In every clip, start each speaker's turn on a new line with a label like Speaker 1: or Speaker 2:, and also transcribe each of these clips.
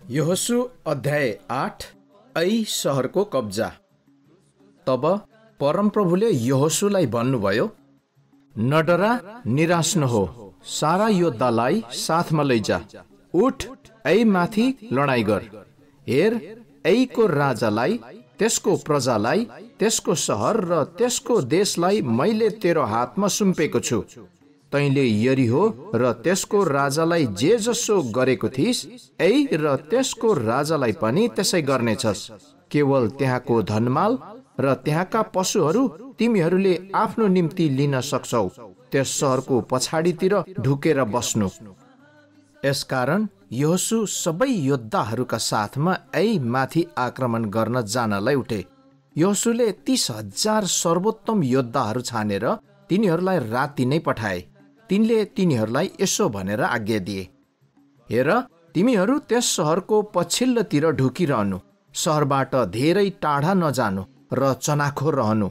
Speaker 1: यहोशू अध्याय 8 ऐ सहरको कब्जा। तब परमप्रभुले यहोशूलाई भन्नुभयो, नडरा, निराश नहो, सारा योद्धालाई साथमा लैजा, उठ, ऐ माथि लडाईँ गर। हेर, ऐको राजालाई, त्यसको प्रजालाई, त्यसको सहर र त्यसको देशलाई मैले तेरो हातमा सुम्पेको छु। तैँले यरीहो र त्यसको राजालाई जे जसो गरेको थिइस्, ऐ र त्यसको राजालाई पनि त्यसै गर्नेछस्। केवल त्यहाँको धनमाल र त्यहाँका पशुहरू तिमीहरूले आफ्नो निम्ति लिन सक्छौ। त्यस सहरको पछाडितिर ढुकेर बस्नु। यसकारण यहोशू सबै योद्धाहरूका साथमा ऐ माथि आक्रमण गर्न जानलाई उठे। यहोशूले 30,000 सर्वोत्तम योद्धाहरू छानेर तिनीहरूलाई राति नै पठाए। तिनले तिनीहरूलाई यसो भनेर आज्ञा दिए, हेर, तिमीहरू त्यस सहरको पछिल्लोतिर ढुकिरहनु, सहरबाट धेरै टाढा नजानु र चनाखो रहनु।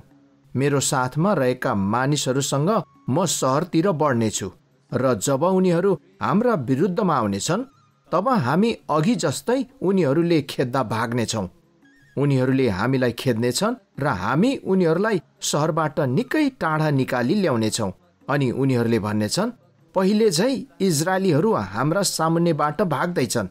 Speaker 1: मेरो साथमा रहेका मानिसहरूसँग म सहरतिर बढ्नेछु र जब उनीहरू हाम्रा विरुद्धमा आउनेछन्, तब हामी अघि जस्तै उनीहरूले खेद्दा भाग्नेछौँ। उनीहरूले हामीलाई खेद्नेछन् र हामी उनीहरूलाई सहरबाट निकै टाढा निकाली ल्याउनेछौँ। अनि उनीहरूले भन्नेछन्, पहिले झै इजरायलीहरू हाम्रा सामुन्नेबाट भाग्दैछन्।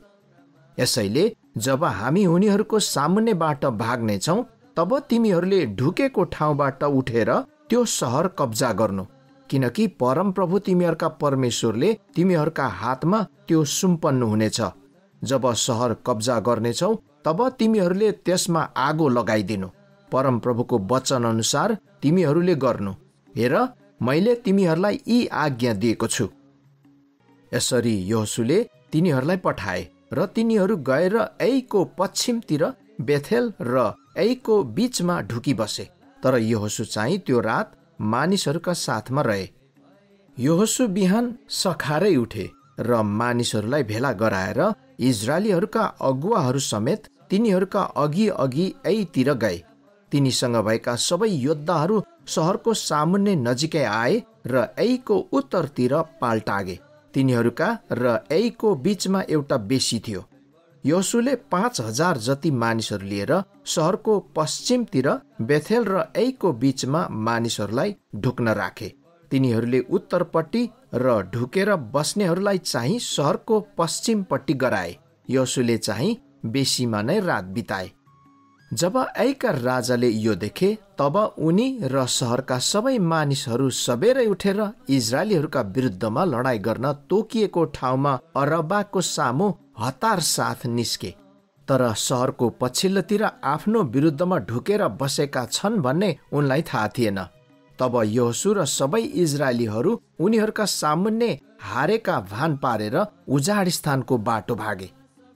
Speaker 1: यसैले जब हामी उनीहरूको सामुन्नेबाट भाग्नेछौँ, तब तिमीहरूले ढुकेको ठाउँबाट उठेर त्यो सहर कब्जा गर्नु, किनकि परमप्रभु तिमीहरूका परमेश्वरले तिमीहरूका हातमा त्यो सुम्पन्नु हुनेछ। जब सहर कब्जा गर्नेछौ, तब तिमीहरूले त्यसमा आगो लगाइदिनु। परमप्रभुको वचन अनुसार तिमीहरूले गर्नु। हेर, मैले तिमीहरूलाई यी आज्ञा दिएको छु। यसरी यहोशूले तिनीहरूलाई पठाए र तिनीहरू गएर ऐको पश्चिमतिर बेथेल र ऐको बीचमा ढुकी बसे। तर यहोशू चाहिँ त्यो रात मानिसहरूका साथमा रहे। यहोशू बिहान सखारै उठे र मानिसहरूलाई भेला गराएर इजरायलीहरूका अगुवाहरू समेत तिनीहरूका अघि अघि ऐतिर गए। तिनीसँग भएका सबै योद्धाहरू सहरको सामुन्ने नजिकै आए र ऐको उत्तरतिर पाल्टागे। तिनीहरूका र ऐको बीचमा एउटा बेसी थियो। यहोशूले 5,000 जति मानिसहरू लिएर सहरको पश्चिमतिर बेथेल र ऐको बीचमा मानिसहरूलाई ढुक्न राखे। तिनीहरूले उत्तरपट्टि र ढुकेर बस्नेहरूलाई चाहिँ सहरको पश्चिमपट्टि गराए। यहोशूले चाहिँ बेसीमा नै रात बिताए। जब ऐका राजाले यो देखे, तब उनी र सहरका सबै मानिसहरू सबेरै उठेर इजरायलीहरूका विरुद्धमा लडाईँ गर्न तोकिएको ठाउँमा अरबाको सामु हतार साथ निस्के। तर सहरको पछिल्लोतिर आफ्नो विरुद्धमा ढुकेर बसेका छन् भन्ने उनलाई थाहा थिएन। तब यहोशू र सबै इजरायलीहरू उनीहरूका सामुन्ने हारेका भान पारेर उजाड स्थानको बाटो भागे।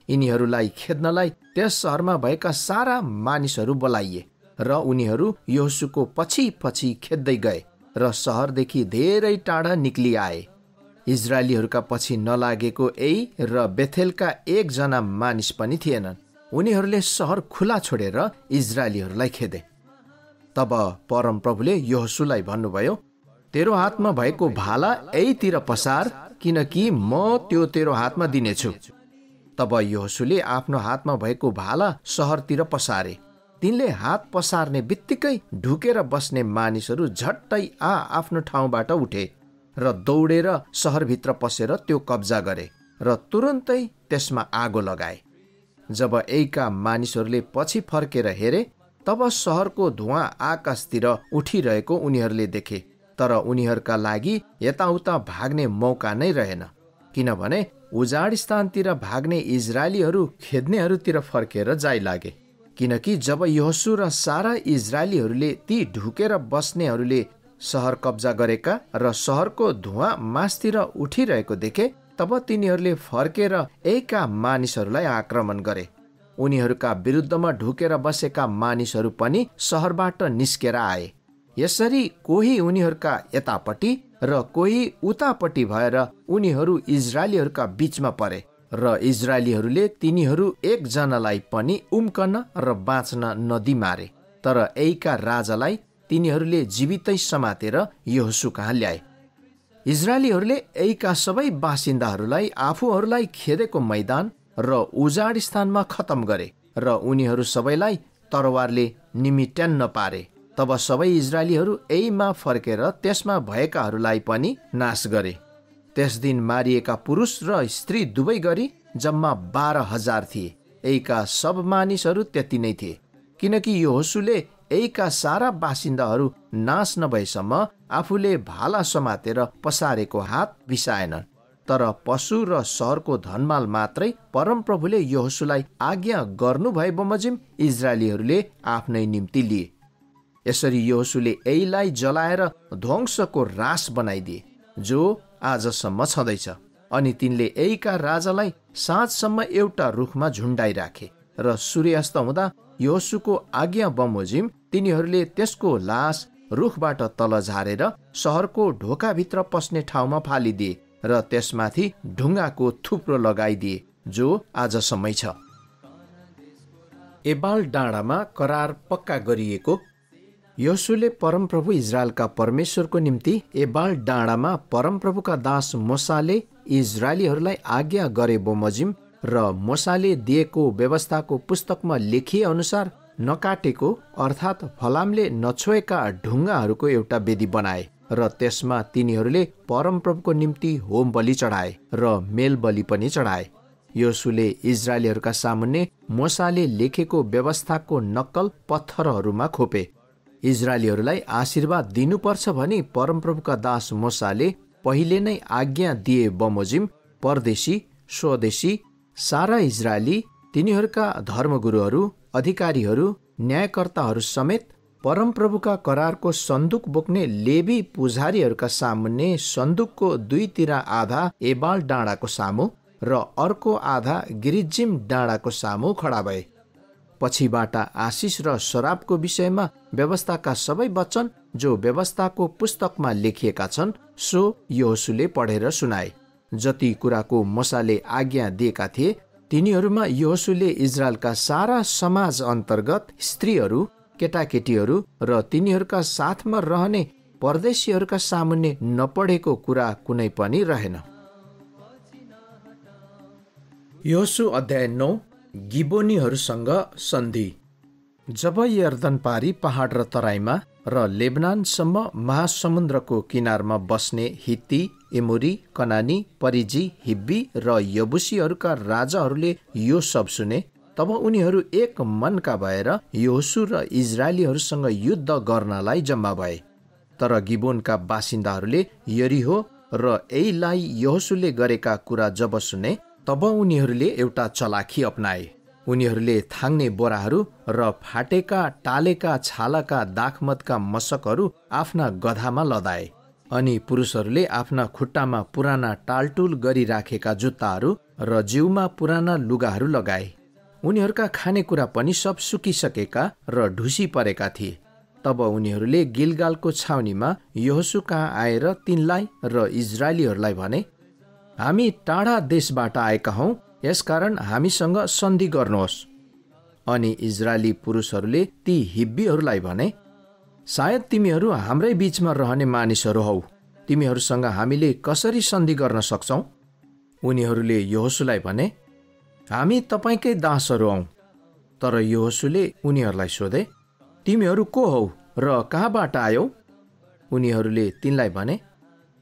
Speaker 1: यिनीहरूलाई खेद्नलाई त्यस सहरमा भएका सारा मानिसहरू बोलाइए र उनीहरू यहोशूको पछि पछि खेद्दै गए र सहरदेखि धेरै टाढा निक्ली आए। इजरायलीहरूका पछि नलागेको ऐ र बेथेलका एकजना मानिस पनि थिएनन्। उनीहरूले सहर खुला छोडेर इजरायलीहरूलाई खेदे। तब परमप्रभुले यहोशूलाई भन्नुभयो, तेरो हातमा भएको भाला ऐतिर पसार, किनकि म त्यो तेरो हातमा दिनेछु। तब यहोशूले आफ्नो हातमा भएको भाला सहरतिर पसारे। तिनले हात पसार्ने बित्तिकै ढुकेर बस्ने मानिसहरू झट्टै आफ्नो ठाउँबाट उठे र दौडेर सहरभित्र पसेर त्यो कब्जा गरे र तुरुन्तै त्यसमा आगो लगाए। जब ऐका मानिसहरूले पछि फर्केर हेरे, तब सहरको धुवाँ आकाशतिर उठिरहेको उनीहरूले देखे। तर उनीहरूका लागि यताउता भाग्ने मौका नै रहेन, किनभने उजाड स्थानतिर भाग्ने इजरायलीहरू खेद्नेहरूतिर फर्केर जाइलागे। किनकि जब यहोशू र सारा इजरायलीहरूले ती ढुकेर बस्नेहरूले सहर कब्जा गरेका र सहरको धुवाँ मासतिर उठिरहेको देखे, तब तिनीहरूले फर्केर ऐका मानिसहरूलाई आक्रमण गरे। उनीहरूका विरुद्धमा ढुकेर बसेका मानिसहरू पनि सहरबाट निस्केर आए। यसरी कोही उनीहरूका यतापट्टि र कोही उतापट्टि भएर उनीहरू इजरायलीहरूका बीचमा परे र इजरायलीहरूले तिनीहरू एकजनालाई पनि उम्कन र बाँच्न नदी मारे। तर ऐका राजालाई तिनीहरूले जीवितै समातेर यहोशू कहाँ ल्याए। इजरायलीहरूले ऐका सबै बासिन्दाहरूलाई आफूहरूलाई खेदेको मैदान र उजाड स्थानमा खतम गरे र उनीहरू सबैलाई तरवारले निमिट्यान्न पारे। तब सबै इजरायलीहरू एईमा फर्केर त्यसमा भएकाहरूलाई पनि नाश गरे। त्यस दिन मारिएका पुरुष र स्त्री दुवै गरी जम्मा 12,000 थिए। एईका सब मानिसहरू त्यति नै थिए, किनकि यहोशूले एईका सारा बासिन्दाहरू नाश नभएसम्म आफूले भाला समातेर पसारेको हात बिसाएनन्। तर पशु र सहरको धनमाल मात्रै परमप्रभुले यहोशूलाई आज्ञा गर्नुभए बमोजिम इजरायलीहरूले आफ्नै निम्ति लिए। यसरी यहोशूले एईलाई जलाएर ध्वंसको रास बनाइदिए, जो आजसम्म छँदैछ। अनि तिनले एईका राजालाई साँझसम्म एउटा रुखमा झुन्डाइराखे र सूर्यास्त हुँदा यहोशूको आज्ञा बमोजिम तिनीहरूले त्यसको लास रुखबाट तल झारेर सहरको ढोकाभित्र पस्ने ठाउँमा फालिदिए र त्यसमाथि ढुङ्गाको थुप्रो लगाइदिए, जो आजसम्मै छ। एबाल डाँडामा करार पक्का गरिएको। यहोशूले परमप्रभु इजरायलका परमेश्वरको निम्ति एबाल डाँडामा परमप्रभुका दास मोसाले इजरायलीहरूलाई आज्ञा गरे बमोजिम र मोसाले दिएको व्यवस्थाको पुस्तकमा लेखिए अनुसार नकाटेको अर्थात् फलामले नछोएका ढुङ्गाहरूको एउटा वेदी बनाए र त्यसमा तिनीहरूले परमप्रभुको निम्ति होम बलि चढाए र मेल बलि पनि चढाए। यहोशूले इजरायलीहरूका सामुन्ने मोसाले लेखेको व्यवस्थाको नक्कल पत्थरहरूमा खोपे। इजरायलीहरूलाई आशीर्वाद दिनुपर्छ भनी परमप्रभुका दास मोसाले पहिले नै आज्ञा दिए बमोजिम परदेशी स्वदेशी सारा इजरायली, तिनीहरूका धर्मगुरुहरू, अधिकारीहरू, न्यायकर्ताहरू समेत परमप्रभुका करारको सन्दुक बोक्ने लेवी पुजारीहरूका सामुन्ने सन्दुकको दुईतिर आधा एबाल डाँडाको सामु र अर्को आधा गिरिजिम डाँडाको सामु खडा भए। पछिबाट आशिष र शराबको विषयमा व्यवस्थाका सबै वचन जो व्यवस्थाको पुस्तकमा लेखिएका छन् सो यहोशूले पढेर सुनाए। जति कुराको मोसाले आज्ञा दिएका थिए तिनीहरूमा यहोशूले इजरायलका सारा समाज अन्तर्गत स्त्रीहरू, केटाकेटीहरू र तिनीहरूका साथमा रहने परदेशीहरूका सामुन्ने नपढेको कुरा कुनै पनि रहेन। यहोशू अध्याय 9। गिबोनीहरूसँग सन्धि। जब यर्दन पारी पहाड र तराईमा र लेबनानसम्म महासमुद्रको किनारमा बस्ने हित्ती, एमोरी, कनानी, परिजी, हिब्बी र यबुसीहरूका राजाहरूले यो सब सुने, तब उनीहरू एक मनका भएर यहोशू र इजरायलीहरूसँग युद्ध गर्नलाई जम्मा भए। तर गिबोनका बासिन्दाहरूले यरीहो र एईलाई यहोशूले गरेका कुरा जब सुने, तब उनीहरूले एउटा चलाखी अपनाए। उनीहरूले थाङ्ने बोराहरू र फाटेका टालेका छालाका दाखमतका मशकहरू आफ्ना गधामा लदाए। अनि पुरुषहरूले आफ्ना खुट्टामा पुराना टालटुल गरिराखेका जुत्ताहरू र जिउमा पुराना लुगाहरू लगाए। उनीहरूका खानेकुरा पनि सब सुकिसकेका र ढुसी परेका थिए। तब उनीहरूले गिलगालको छाउनीमा यहोशू कहाँ आएर तिनलाई र इजरायलीहरूलाई भने, हामी टाढा देशबाट आएका हौँ, यसकारण हामीसँग सन्धि गर्नुहोस्। अनि इजरायली पुरुषहरूले ती हिब्बीहरूलाई भने, सायद तिमीहरू हाम्रै बीचमा रहने मानिसहरू हौ, तिमीहरूसँग हामीले कसरी सन्धि गर्न सक्छौँ? उनीहरूले यहोशूलाई भने, हामी तपाईँकै दासहरू हौँ। तर यहोशूले उनीहरूलाई सोधे, तिमीहरू को हौ र कहाँबाट आयौ? उनीहरूले तिनलाई भने,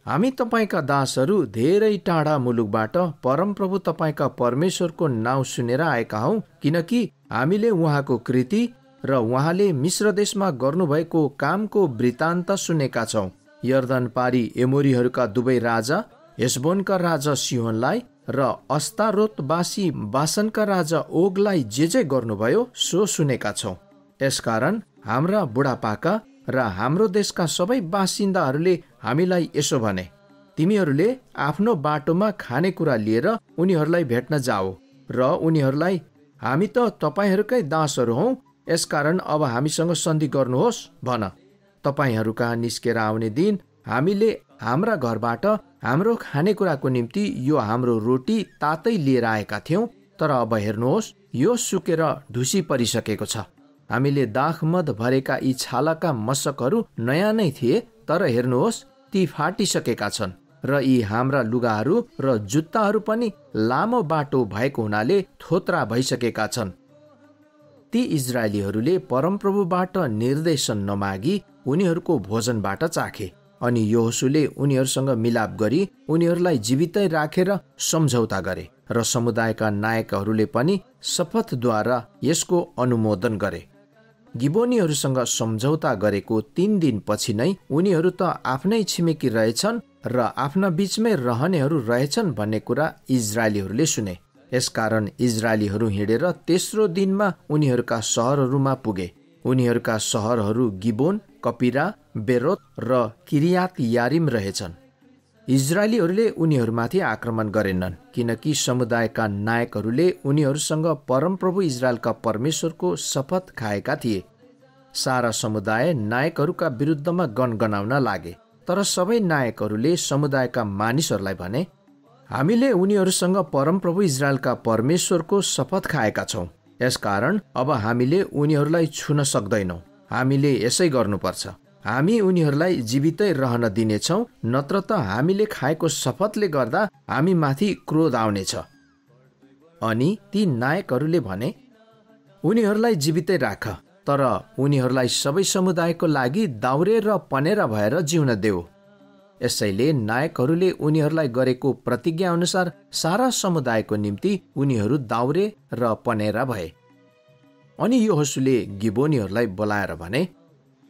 Speaker 1: हामी तपाईँका दासहरू धेरै टाढा मुलुकबाट परमप्रभु तपाईँका परमेश्वरको नाउँ सुनेर आएका हौँ, किनकि हामीले उहाँको कृति र उहाँले मिश्र देशमा गर्नुभएको कामको वृत्तान्त सुनेका छौँ। यर्दन पारी एमोरीहरूका दुवै राजा, हेशबोनका राजा सिहोनलाई र अस्तारोतवासी बासनका राजा ओगलाई जे गर्नुभयो सो सुनेका छौँ। यसकारण हाम्रा बुढापाका र हाम्रो देशका सबै बासिन्दाहरूले हामीलाई यसो भने, तिमीहरूले आफ्नो बाटोमा खानेकुरा लिएर उनीहरूलाई भेट्न जाओ र उनीहरूलाई, हामी त तपाईँहरूकै दासहरू हौँ, यसकारण अब हामीसँग सन्धि गर्नुहोस् भन। तपाईँहरू कहाँ निस्केर आउने दिन हामीले हाम्रा घरबाट हाम्रो खानेकुराको निम्ति यो हाम्रो रोटी तातै लिएर आएका थियौँ, तर अब हेर्नुहोस् यो सुकेर ढुसी परिसकेको छ। हामीले दाखमद भरेका यी छालाका मशकहरू नयाँ नै थिए, तर हेर्नुहोस् ती फाटिसकेका छन्। र यी हाम्रा लुगाहरू र जुत्ताहरू पनि लामो बाटो भएको हुनाले थोत्रा भइसकेका छन्। ती इजरायलीहरूले परमप्रभुबाट निर्देशन नमागी उनीहरूको भोजनबाट चाखे अनि यहोशूले उनीहरूसँग मिलाप गरी उनीहरूलाई जीवितै राखेर सम्झौता गरे र समुदायका नायकहरूले पनि शपथद्वारा यसको अनुमोदन गरे। गिबोनीहरूसँग सम्झौता गरेको 3 दिनपछि नै उनीहरू त आफ्नै छिमेकी रहेछन् र आफ्ना बीचमै रहनेहरू रहेछन् भन्ने कुरा इजरायलीहरूले सुने। यसकारण इजरायलीहरू हिँडेर तेस्रो दिनमा उनीहरूका सहरहरूमा पुगे। उनीहरूका सहरहरू गिबोन, कपिरा, बेरोत र किरियात यारिम रहेछन्। इजरायलीहरूले उनीहरूमाथि आक्रमण गरेनन् किनकि समुदायका नायकहरूले उनीहरूसँग परमप्रभु इजरायलका परमेश्वरको शपथ खाएका थिए। सारा समुदाय नायकहरूका विरुद्धमा गनगनाउन लागे, तर सबै नायकहरूले समुदायका मानिसहरूलाई भने, हामीले उनीहरूसँग परमप्रभु इजरायलका परमेश्वरको शपथ खाएका छौँ, यसकारण अब हामीले उनीहरूलाई छुन सक्दैनौँ। हामीले यसै गर्नुपर्छ, हामी उनीहरूलाई जीवितै रहन दिनेछौँ, नत्र त हामीले खाएको शपथले गर्दा हामी माथि क्रोध आउनेछ। अनि ती नायकहरूले भने, उनीहरूलाई जीवितै राख, तर उनीहरूलाई सबै समुदायको लागि दाउरे र पनेरा भएर जिउन देऊ। यसैले नायकहरूले उनीहरूलाई गरेको प्रतिज्ञा अनुसार सारा समुदायको निम्ति उनीहरू दाउरे र पनेरा भए। अनि यहोशूले गिबोनीहरूलाई बोलाएर भने,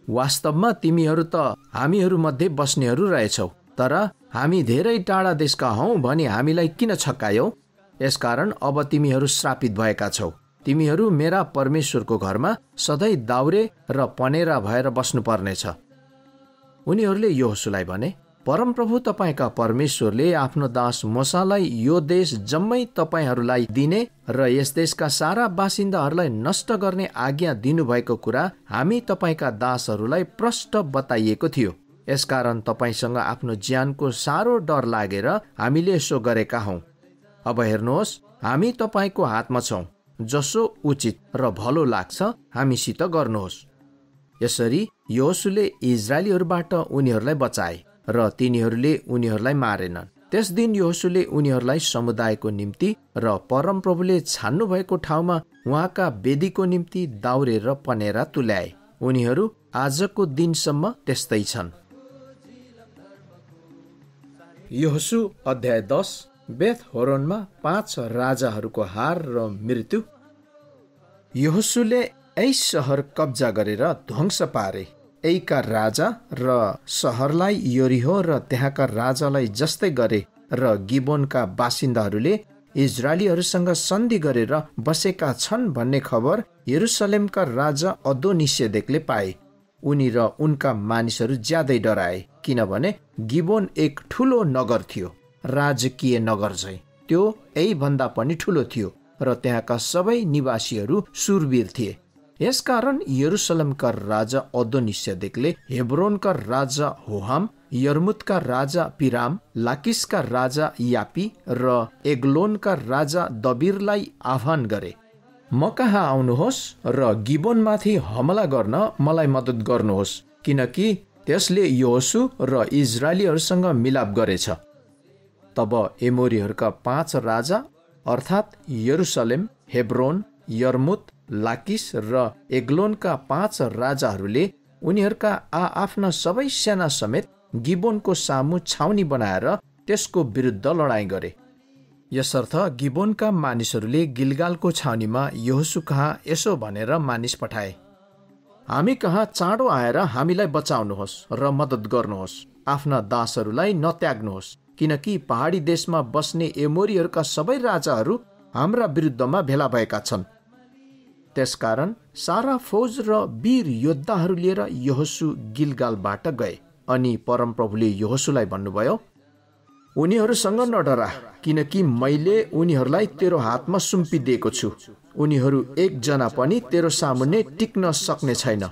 Speaker 1: वास्तवमा तिमीहरू त हामीहरू मध्ये बस्नेहरू रहेछौ, तर हामी धेरै टाढा देशका हौँ भनी हामीलाई किन छक्कायौ? यसकारण अब तिमीहरू श्रापित भएका छौ। तिमीहरू मेरा परमेश्वरको घरमा सधैँ दाउरे र पनेरा भएर बस्नुपर्नेछ। उनीहरूले यहोशूलाई भने, परमप्रभु तपाईँका परमेश्वरले आफ्नो दास मोसालाई यो देश जम्मै तपाईँहरूलाई दिने र यस देशका सारा बासिन्दाहरूलाई नष्ट गर्ने आज्ञा दिनुभएको कुरा हामी तपाईँका दासहरूलाई प्रष्ट बताइएको थियो। यसकारण तपाईँसँग आफ्नो ज्यानको साह्रो डर लागेर हामीले यसो गरेका हौँ। अब हेर्नुहोस्, हामी तपाईँको हातमा छौँ, जसो उचित र भलो लाग्छ हामीसित गर्नुहोस्। यसरी यहोशूले इजरायलीहरूबाट उनीहरूलाई बचाए र तिनीहरूले उनीहरूलाई मारेनन्। त्यस दिन यहोशूले उनीहरूलाई समुदायको निम्ति र परमप्रभुले छान्नु भएको ठाउँमा उहाँका वेदीको निम्ति दाउरे र पनेरा तुल्याए। उनीहरू आजको दिनसम्म त्यस्तै छन्। यहोशू अध्याय 10। बेथ होरोनमा 5 राजाहरूको हार र मृत्यु। यहोशूले ऐ सहर कब्जा गरेर ध्वंस पारे। ऐका राजा र सहरलाई यरीहो र त्यहाँका राजालाई जस्तै गरे र गिबोनका बासिन्दाहरूले इजरायलीहरूसँग सन्धि गरेर बसेका छन् भन्ने खबर यरुसलेमका राजा अदोनिसेदेकले पाए। उनी र उनका मानिसहरू ज्यादै डराए, किनभने गिबोन एक ठुलो नगर थियो, राजकीय नगर चाहिँ। त्यो यही भन्दा पनि ठुलो थियो र त्यहाँका सबै निवासीहरू सुरवीर थिए। यसकारण यरुसलेमका राजा अदोनिसेदेकले हेब्रोनका राजा होहाम, यर्मुतका राजा पिराम, लाकिसका राजा यापी र एग्लोनका राजा दबिरलाई आह्वान गरे, म कहाँ आउनुहोस् र गिबोनमाथि हमला गर्न मलाई मद्दत गर्नुहोस्, किनकि त्यसले यहोशू र इजरायलीहरूसँग मिलाप गरेछ। तब एमोरीहरूका 5 राजा अर्थात् यरुसलेम, हेब्रोन, यर्मुत, लाकिस र एग्लोनका 5 राजाहरूले उनीहरूका आफ्ना सबै सेना समेत गिबोनको सामु छाउनी बनाएर त्यसको विरुद्ध लडाईँ गरे। यसर्थ गिबोनका मानिसहरूले गिलगालको छाउनीमा यहोशू कहाँ यसो भनेर मानिस पठाए, हामी कहाँ चाँडो आएर हामीलाई बचाउनुहोस् र मद्दत गर्नुहोस्, आफ्ना दासहरूलाई नत्याग्नुहोस्, किनकि पहाडी देशमा बस्ने एमोरीहरूका सबै राजाहरू हाम्रा विरुद्धमा भेला भएका छन्। त्यसकारण सारा फौज र वीर योद्धाहरू लिएर यहोशू गिलगालबाट गए। अनि परमप्रभुले यहोशूलाई भन्नुभयो, उनीहरूसँग नडरा, किनकि मैले उनीहरूलाई तेरो हातमा सुम्पिदिएको छु। उनीहरू एकजना पनि तेरो सामुन्ने टिक्न सक्ने छैन।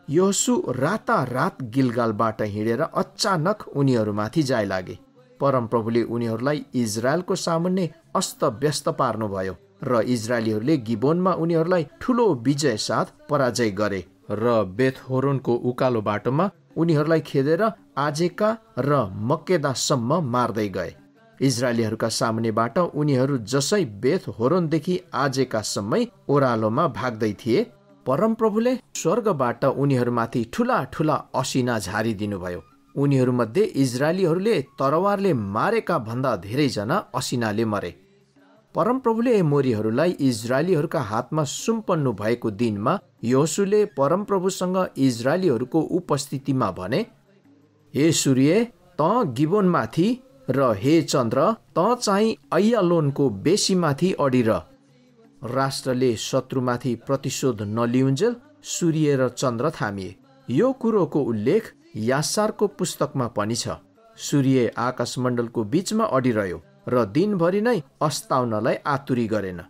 Speaker 1: यहोशू रातारात गिलगालबाट हिँडेर अचानक उनीहरूमाथि जाय लागे। परमप्रभुले उनीहरूलाई इजरायलको सामुन्ने अस्त व्यस्त पार्नुभयो र इजरायलीहरूले गिबोनमा उनीहरूलाई ठुलो विजय साथ पराजय गरे र बेथ होरोनको उकालो बाटोमा उनीहरूलाई खेदेर आजेका र मक्केदासम्म मार्दै गए। इजरायलीहरूका सामुन्नेबाट उनीहरू जसै बेथ होरोनदेखि आजेकासम्मै ओह्रालोमा भाग्दै थिए, परमप्रभुले स्वर्गबाट उनीहरूमाथि ठुला ठुला असिना झारिदिनुभयो। उनीहरूमध्ये इजरायलीहरूले तरवारले मारेका भन्दा धेरैजना असिनाले मरे। परमप्रभुले एमोरीहरूलाई इजरायलीहरूका हातमा सुम्पन्नु भएको दिनमा यहोशूले परमप्रभुसँग इजरायलीहरूको उपस्थितिमा भने, हे सूर्य त गिबोनमाथि र हे चन्द्र त चाहिँ अय्यालोनको बेसीमाथि अडिर। राष्ट्रले शत्रुमाथि प्रतिशोध नलिउन्जेल सूर्य र चन्द्र थामिए। यो कुरोको उल्लेख यासारको पुस्तकमा पनि छ। सूर्य आकाशमण्डलको बीचमा अडिरह्यो र दिनभरि नै अस्ताउनलाई आतुरी गरेन।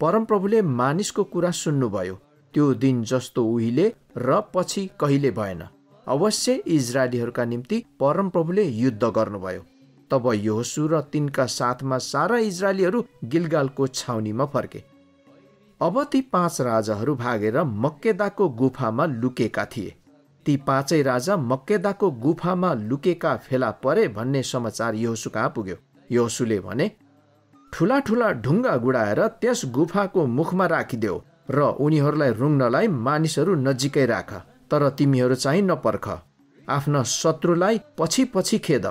Speaker 1: परमप्रभुले मानिसको कुरा सुन्नुभयो। त्यो दिन जस्तो उहिले र पछि कहिले भएन। अवश्य इजरायलीहरूका निम्ति परमप्रभुले युद्ध गर्नुभयो। तब यहोशू र तिनका साथमा सारा इजरायलीहरू गिलगालको छाउनीमा फर्के। अब ती 5 राजाहरू भागेर मक्केदाको गुफामा लुकेका थिए। ती 5 राजा मक्केदाको गुफामा लुकेका फेला परे भन्ने समाचार यहोशू कहाँ पुग्यो। यहोशूले भने, ठुला ठुला ढुङ्गा गुडाएर त्यस गुफाको मुखमा राखिदेऊ र उनीहरूलाई रुङ्नलाई मानिसहरू नजिकै राख, तर तिमीहरू चाहिँ नपर्ख। आफ्ना शत्रुलाई पछि पछि खेद,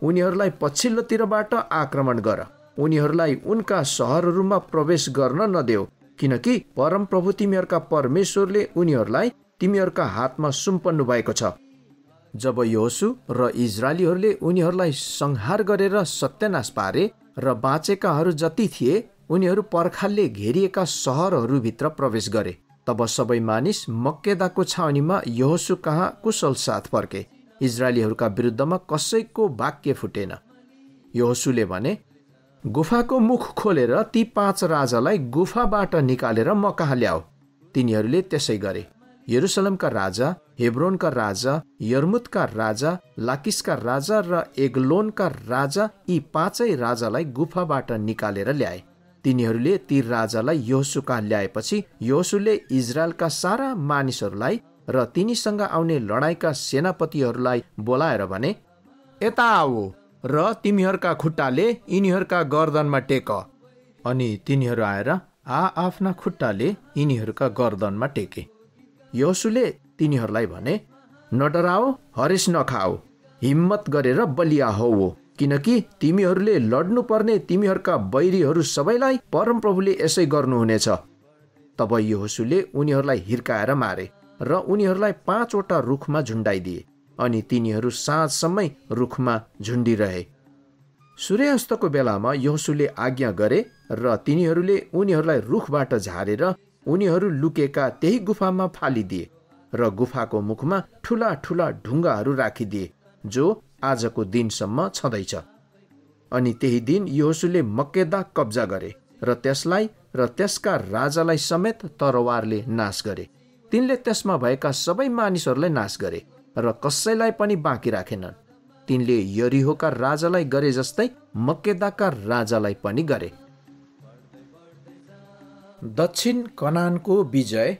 Speaker 1: उनीहरूलाई पछिल्लोतिरबाट आक्रमण गर, उनीहरूलाई उनका सहरहरूमा प्रवेश गर्न नदेऊ, किनकि परमप्रभु तिमीहरूका परमेश्वरले उनीहरूलाई तिमीहरूका हातमा सुम्पन्नु भएको छ। जब यहोशू र इजरायलीहरूले उनीहरूलाई संहार गरेर सत्यानाश पारे र बाँचेकाहरू जति थिए उनीहरू पर्खालले घेरिएका सहरहरूभित्र प्रवेश गरे, तब सबै मानिस मक्केदाको छाउनीमा यहोशू कहाँ कुशल साथ फर्के। इजरायलीहरूका विरुद्धमा कसैको वाक्य फुटेन। यहोशूले भने, गुफाको मुख खोलेर ती 5 राजालाई गुफाबाट निकालेर म कहाँ ल्याऊ। तिनीहरूले त्यसै गरे। यरुसलेमका राजा, हेब्रोनका राजा, यर्मुतका राजा, लाकिसका राजा र एग्लोनका राजा यी 5 राजालाई गुफाबाट निकालेर ल्याए। तिनीहरूले ती राजालाई यहोशू कहाँ ल्याएपछि यहोशूले इजरायलका सारा मानिसहरूलाई र तिनीसँग आउने लडाईँका सेनापतिहरूलाई बोलाएर भने, यता आऊ र तिमीहरूका खुट्टाले यिनीहरूका गर्दनमा टेक। अनि तिनीहरू आएर आफ्ना खुट्टाले यिनीहरूका गर्दनमा टेके। यहोशूले तिनीहरूलाई भने, नडराओ, हरेस नखाओ, हिम्मत गरेर बलिया हो, किनकि तिमीहरूले लड्नुपर्ने तिमीहरूका बैरीहरू सबैलाई परमप्रभुले यसै गर्नुहुनेछ। तब यहोशूले उनीहरूलाई हिर्काएर मारे र उनीहरूलाई 5 वटा रुखमा झुन्डाइदिए, अनि तिनीहरू साँझसम्मै रुखमा झुन्डिरहे। सूर्यास्तको बेलामा यहोशूले आज्ञा गरे र तिनीहरूले उनीहरूलाई रुखबाट झारेर उनीहरू लुकेका त्यही गुफामा फालिदिए र गुफाको मुखमा ठुला ठुला ढुङ्गाहरू राखिदिए, जो आजको दिनसम्म छँदैछ। अनि त्यही दिन यहोशूले मक्केदा कब्जा गरे र त्यसलाई र त्यसका राजालाई समेत तरवारले नाश गरे। तिनले त्यसमा भएका सबै मानिसहरूलाई नाश गरे र कसैलाई पनि बाँकी राखेनन्। तिनले यरीहोका राजालाई गरे जस्तै मक्केदाका राजालाई पनि गरे। दक्षिण कनानको विजय।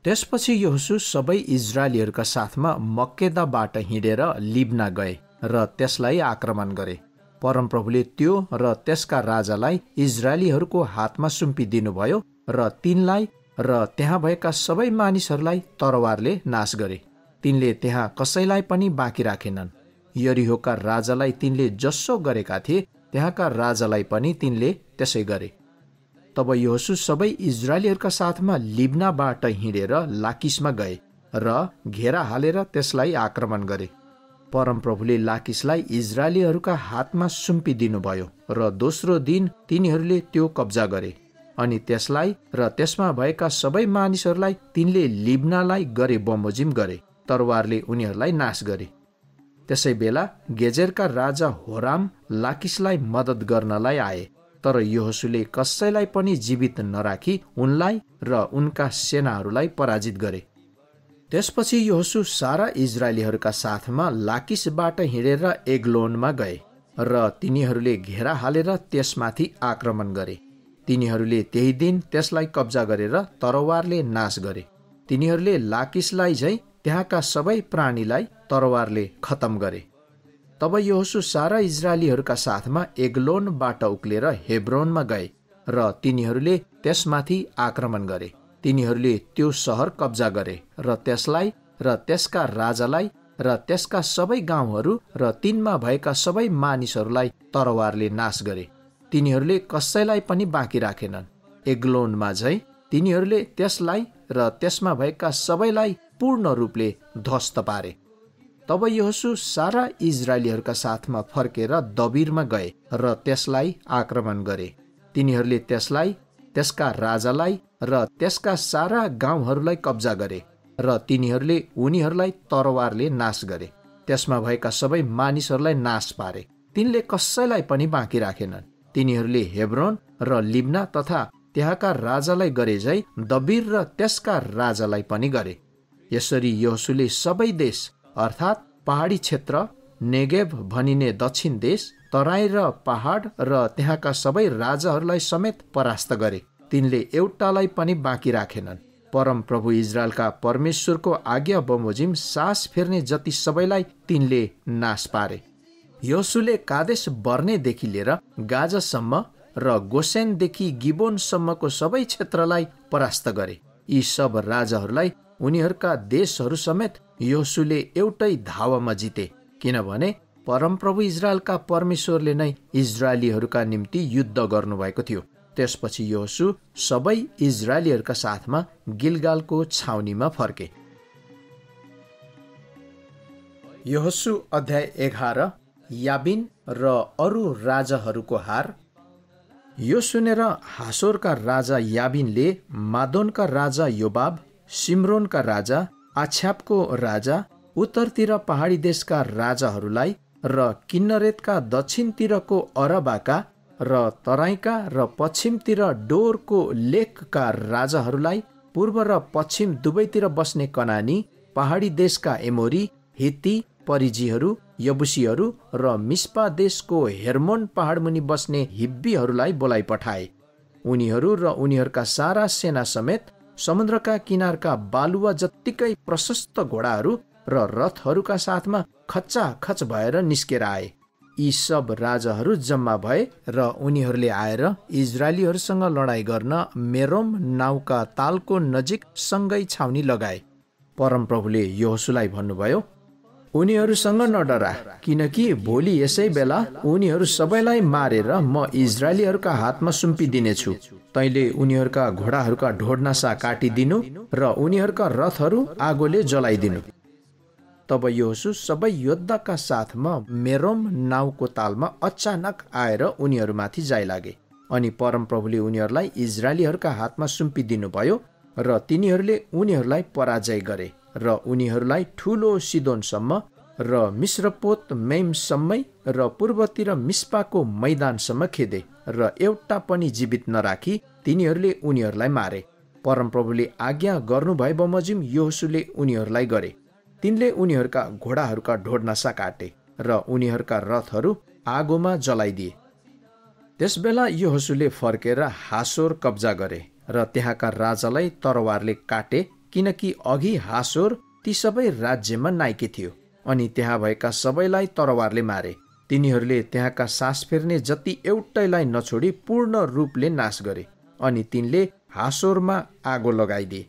Speaker 1: त्यसपछि यहोशू सबै इजरायलीहरूका साथमा मक्केदाबाट हिँडेर लिब्ना गए र त्यसलाई आक्रमण गरे। परमप्रभुले त्यो र त्यसका राजालाई इजरायलीहरूको हातमा सुम्पिदिनुभयो र तिनलाई र त्यहाँ भएका सबै मानिसहरूलाई तरवारले नाश गरे। तिनले त्यहाँ कसैलाई पनि बाँकी राखेनन्। यरीहोका राजालाई तिनले जसो गरेका थिए त्यहाँका राजालाई पनि तिनले त्यसै गरे। तब यहोशू सबै इजरायलीहरूका साथमा लिब्नाबाट हिँडेर लाकिसमा गए र घेरा हालेर त्यसलाई आक्रमण गरे। परमप्रभुले लाकिसलाई इजरायलीहरूका हातमा सुम्पिदिनुभयो र दोस्रो दिन तिनीहरूले त्यो कब्जा गरे। अनि त्यसलाई र त्यसमा भएका सबै मानिसहरूलाई तिनले लिब्नालाई गरे बमोजिम गरे, तरवारले उनीहरूलाई नाश गरे। त्यसै बेला गेजेरका राजा होराम लाकिसलाई मद्दत गर्नलाई आए, तर यहोशूले कसैलाई पनि जीवित नराखी उनलाई र उनका सेनाहरूलाई पराजित गरे। त्यसपछि यहोशू सारा इजरायलीहरूका साथमा लाकिसबाट हिँडेर एग्लोनमा गए र तिनीहरूले घेरा हालेर त्यसमाथि आक्रमण गरे। तिनीहरूले त्यही दिन त्यसलाई कब्जा गरेर तरवारले नाश गरे। तिनीहरूले लाकिसलाई झै त्यहाँका सबै प्राणीलाई तरवारले खतम गरे। तब यहोशू सारा इजरायलीहरूका साथमा एग्लोनबाट उक्लेर हेब्रोनमा गए र तिनीहरूले त्यसमाथि आक्रमण गरे। तिनीहरूले त्यो सहर कब्जा गरे र त्यसलाई र त्यसका राजालाई र त्यसका सबै गाउँहरू र तिनमा भएका सबै मानिसहरूलाई तरवारले नाश गरे। तिनीहरूले कसैलाई पनि बाँकी राखेनन्। एग्लोनमा झै तिनीहरूले त्यसलाई र त्यसमा भएका सबैलाई पूर्ण रूपले ध्वस्त पारे। तब यहोशू सारा इजरायलीहरूका साथमा फर्केर दबिरमा गए र त्यसलाई आक्रमण गरे। तिनीहरूले त्यसलाई, त्यसका राजालाई र त्यसका सारा गाउँहरूलाई कब्जा गरे र तिनीहरूले उनीहरूलाई तरवारले नाश गरे। त्यसमा भएका सबै मानिसहरूलाई नाश पारे। तिनले कसैलाई पनि बाँकी राखेनन्। तिनीहरूले हेब्रोन र लिब्ना तथा त्यहाँका राजालाई गरे झै दबिर र त्यसका राजालाई पनि गरे। यसरी यहोशूले सबै देश अर्थात् पहाडी क्षेत्र, नेगेभ भनिने दक्षिण देश, तराई र पहाड र त्यहाँका सबै राजाहरूलाई समेत परास्त गरे। तिनले एउटालाई पनि बाँकी राखेनन्। परम प्रभु इजरायलका परमेश्वरको आज्ञा बमोजिम सास फेर्ने जति सबैलाई तिनले नाश पारे। यहोशूले कादेश बर्नेदेखि लिएर गाजासम्म र गोसेनदेखि गिबोनसम्मको सबै क्षेत्रलाई परास्त गरे। यी सब राजाहरूलाई उनीहरूका देशहरू समेत यहोशूले एउटै धावामा जिते, किनभने परमप्रभु इजरायलका परमेश्वरले नै इजरायलीहरूका निम्ति युद्ध गर्नुभएको थियो। त्यसपछि यहोशू सबै इजरायलीहरूका साथमा गिलगालको छाउनीमा फर्के। यहोशू अध्याय 11। याबिन र अरू राजाहरूको हार। यो सुनेर हासोरका राजा याबिनले मादोनका राजा योबाब, सिम्रोनका राजा, आछ्यापको राजा, उत्तरतिर पहाडी देशका राजाहरूलाई र किन्नरेतका दक्षिणतिरको अरबाका र तराईका र पश्चिमतिर डोरको लेकका राजाहरूलाई, पूर्व र पश्चिम दुवैतिर बस्ने कनानी, पहाडी देशका एमोरी, हित्ती, परिजीहरू, यबुसीहरू र मिस्पा देशको हेर्मोन पहाडमुनि बस्ने हिब्बीहरूलाई बोलाइ पठाए। उनीहरू र उनीहरूका सारा सेना समेत समुद्रका किनारका बालुवा जत्तिकै प्रशस्त घोडाहरू र रथहरूका साथमा खच्चाखच भएर निस्केर आए। यी सब राजाहरू जम्मा भए र उनीहरूले आएर इजरायलीहरूसँग लडाईँ गर्न मेरोम नाउका तालको नजिक सँगै छाउनी लगाए। परमप्रभुले यहोशूलाई भन्नुभयो, उनीहरूसँग नडरा, किनकि भोलि यसै बेला उनीहरू सबैलाई मारेर म इजरायलीहरूका हातमा सुम्पिदिनेछु। तैँले उनीहरूका घोडाहरूका ढोडनासा काटिदिनु र उनीहरूका रथहरू आगोले जलाइदिनु। तब यहोशू सबै योद्धाका साथमा मेरोम नाउको तालमा अचानक आएर उनीहरूमाथि जाइलागे। अनि परमप्रभुले उनीहरूलाई इजरायलीहरूका हातमा सुम्पिदिनु भयो र तिनीहरूले उनीहरूलाई पराजय गरे र उनीहरूलाई ठुलो सिदोनसम्म र मिश्रपोत मेमसम्मै र पूर्वतिर मिस्पाको मैदानसम्म खेदे र एउटा पनि जीवित नराखी तिनीहरूले उनीहरूलाई मारे। परमप्रभुले आज्ञा गर्नुभए बमोजिम यहोशूले उनीहरूलाई गरे। तिनले उनीहरूका घोडाहरूका ढोडनासा काटे र उनीहरूका रथहरू आगोमा जलाइदिए। त्यसबेला यहोशूले फर्केर हासोर कब्जा गरे र त्यहाँका राजालाई तरवारले काटे, किनकि अघि हासोर ती सबै राज्यमा नाइके थियो अनि त्यहाँ भएका सबैलाई तरवारले मारे। तिनीहरूले त्यहाँका सास फेर्ने जति एउटैलाई नछोडी पूर्ण रूपले नाश गरे अनि तिनले हासोरमा आगो लगाइदिए।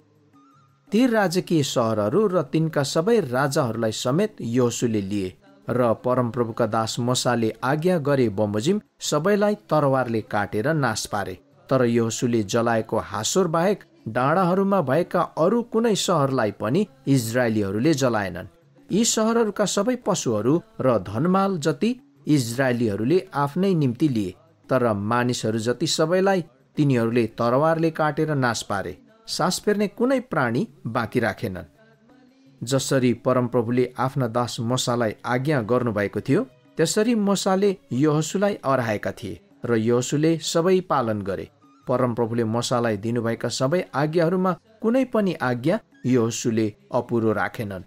Speaker 1: ती राजकीय सहरहरू र तिनका सबै राजाहरूलाई समेत यहोशूले लिए र परमप्रभुका दास मोसाले आज्ञा गरे बमोजिम सबैलाई तरवारले काटेर नाश पारे। तर यहोशूले जलाएको हासोर बाहेक डाँडाहरूमा भएका अरू कुनै सहरलाई पनि इजरायलीहरूले जलाएनन्। यी सहरहरूका सबै पशुहरू र धनमाल जति इजरायलीहरूले आफ्नै निम्ति लिए, तर मानिसहरू जति सबैलाई तिनीहरूले तरवारले काटेर नाश पारे। सास फेर्ने कुनै प्राणी बाँकी राखेनन्। जसरी परमप्रभुले आफ्ना दास मोसालाई आज्ञा गर्नुभएको थियो, त्यसरी मोसाले यहोशूलाई अराएका थिए र यहोशूले सबै पालन गरे। परमप्रभुले मोसालाई दिनुभएका सबै आज्ञाहरूमा कुनै पनि आज्ञा यहोशूले अपुरो राखेनन्।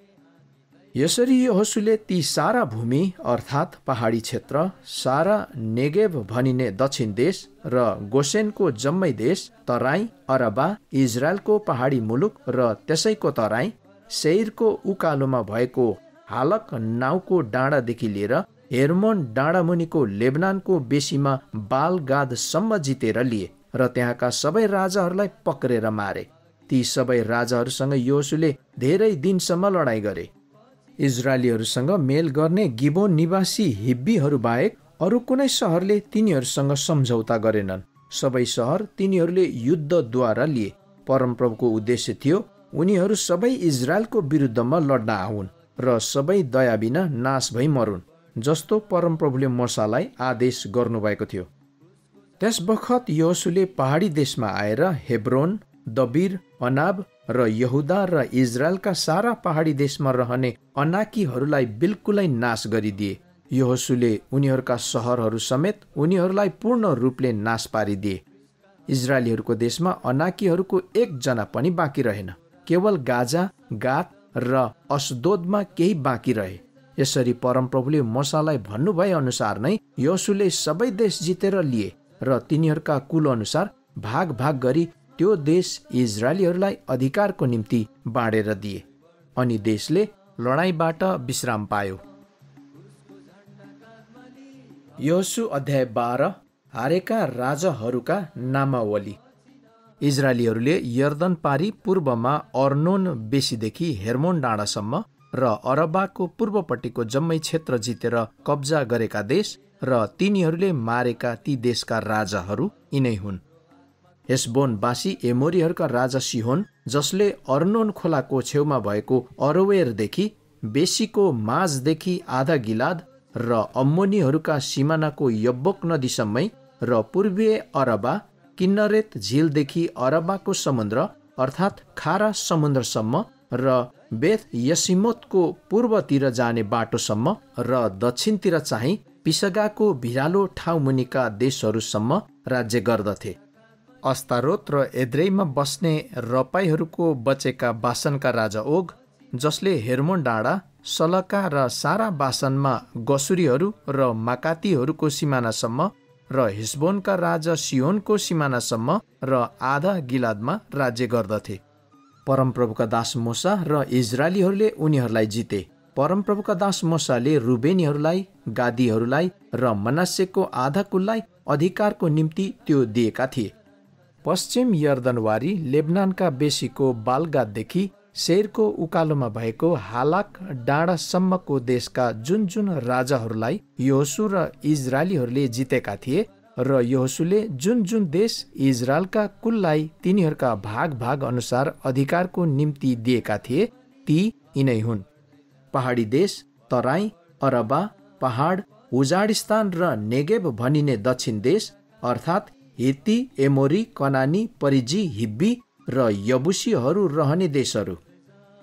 Speaker 1: यसरी यहोशूले ती सारा भूमि अर्थात् पहाडी क्षेत्र, सारा नेगेभ भनिने दक्षिण देश र गोसेनको जम्मै देश, तराई, अरबा, इजरायलको पहाडी मुलुक र त्यसैको तराई, सेयरको उकालोमा भएको हालक नाउँको डाँडादेखि लिएर हेर्मोन डाँडामुनिको लेबनानको बेसीमा बालगादसम्म जितेर लिए र त्यहाँका सबै राजाहरूलाई पक्रेर मारे। ती सबै राजाहरूसँग योशुले धेरै दिनसम्म लडाईँ गरे। इजरायलीहरूसँग मेल गर्ने गिबोन निवासी हिब्बीहरू बाहेक अरू कुनै सहरले तिनीहरूसँग सम्झौता गरेनन्। सबै सहर तिनीहरूले युद्धद्वारा लिए। परमप्रभुको उद्देश्य थियो उनीहरू सबै इजरायलको विरुद्धमा लड्न आउन् र सबै दया बिना नाश भई मरुन्, जस्तो परमप्रभुले मूसालाई आदेश गर्नुभएको थियो। त्यस बखत योशुले पहाडी देशमा आएर हेब्रोन, दबिर, अनाब र यहुदा र इजरायलका सारा पहाडी देशमा रहने अनाकीहरूलाई बिल्कुलै नाश गरिदिए। योशुले उनीहरूका सहरहरू समेत उनीहरूलाई पूर्ण रूपले नाश पारिदिए। इजरायलीहरूको देशमा अनाकीहरूको एकजना पनि बाँकी रहेन। केवल गाजा, गात र अस्दोदमा केही बाँकी रहे। यसरी परमप्रभुले मूसालाई भन्नुभए अनुसार नै योशुले सबै देश जितेर लिए र तिनीहरूका कुल अनुसार भाग भाग गरी त्यो देश इजरायलीहरूलाई अधिकारको निम्ति बाँडेर दिए। अनि देशले लडाईँबाट विश्राम पायो। योशु अध्याय 12। हारेका राजाहरूका नामावली। इजरायलीहरूले यर्दन पारी पूर्वमा अर्नोन बेसीदेखि हेर्मोन डाँडासम्म र अरबाको पूर्वपट्टिको जम्मै क्षेत्र जितेर कब्जा गरेका देश र तिनीहरूले मारेका ती देशका राजाहरू यिनै हुन्। हेसबोनवासी एमोरीहरूका राजा सिहोन, जसले अर्नोन खोलाको छेउमा भएको अरोवेरदेखि बेसीको माझदेखि आधा गिलाद र अम्मोनीहरूका सिमानाको यब्बोक नदीसम्मै र पूर्वीय अरबा, किन्नरेत झिलदेखि अरबाको समुद्र अर्थात् खारा समुद्रसम्म र बेथ यसिमोतको पूर्वतिर जाने बाटोसम्म र दक्षिणतिर चाहिँ पिसगाको भिरालो ठाउँ मुनिका देशहरूसम्म राज्य गर्दथे। अस्तारोत र एद्रेईमा बस्ने रपाईहरूको बचेका बासनका राजा ओग, जसले हेर्मोन डाँडा, सलका र सारा बासनमा गसुरीहरू र माकातीहरूको सिमानासम्म र हेसबोनका राजा सिहोनको सिमानासम्म र आधा गिलादमा राज्य गर्दथे। परमप्रभुका दास मूसा र इजरायलीहरूले उनीहरूलाई जिते। परमप्रभुका दास मूसाले रुबेनीहरूलाई, गादीहरूलाई र मनासेको आधा कुललाई अधिकारको निम्ति त्यो दिएका थिए। पश्चिम यर्दनवारी लेबनानका बेसीको बालगाददेखि सेयरको उकालोमा भएको हालाक डाँडासम्मको देशका जुन जुन राजाहरूलाई योशु र इजरायलीहरूले जितेका थिए र योशुले जुन जुन देश इजरायलका कुललाई तिनीहरूका भाग भाग अनुसार अधिकारको निम्ति दिएका थिए, ती यिनै हुन्। पहाडी देश, तराई, अरबा, पहाड, उजाडिस्तान र नेगेब भनिने दक्षिण देश अर्थात् हित्ती, एमोरी, कनानी, परिजी, हिब्बी र यबुसीहरू रहने देशहरू।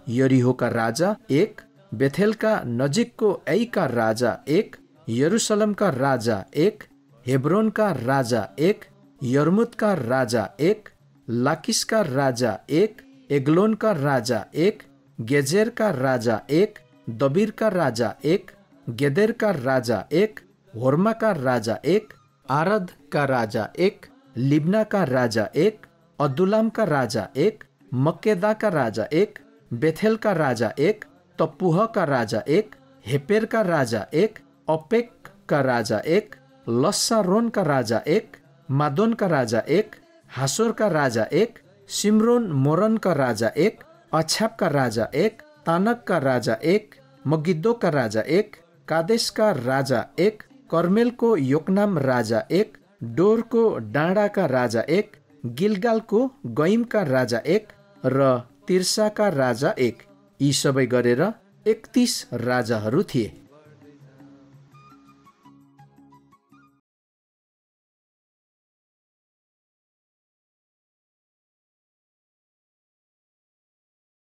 Speaker 1: यरिहोका राजा 1, बेथेलका नजिकको ऐका राजा 1, यरुसलमका राजा 1, हेब्रोनका राजा 1, यर्मुतका राजा 1, लाकिसका राजा 1, एग्लोनका राजा 1, गेजेरका राजा 1, दबिरका राजा 1, गेदेरका राजा 1, होर्माका राजा 1, आरदका राजा 1, लिब्नाका राजा 1, अदुलामका राजा 1, मक्केदाका राजा 1, बेथेलका राजा 1, तप्पुहका राजा 1, हेपेरका राजा 1, अपेकका राजा 1, लस्सारोनका राजा 1, मादोनका राजा 1, हासोरका राजा 1, सिम्रोन मोरनका राजा 1, अछापका राजा 1, तानकका राजा 1, मगिद्दोका राजा 1, कादेशका राजा 1, कर्मेलको योकनाम राजा 1, डोरको डाँडाका राजा 1, गिलगालको गइमका राजा 1 र तिर्साका राजा 1। यी सबै गरेर 31 राजाहरू थिए।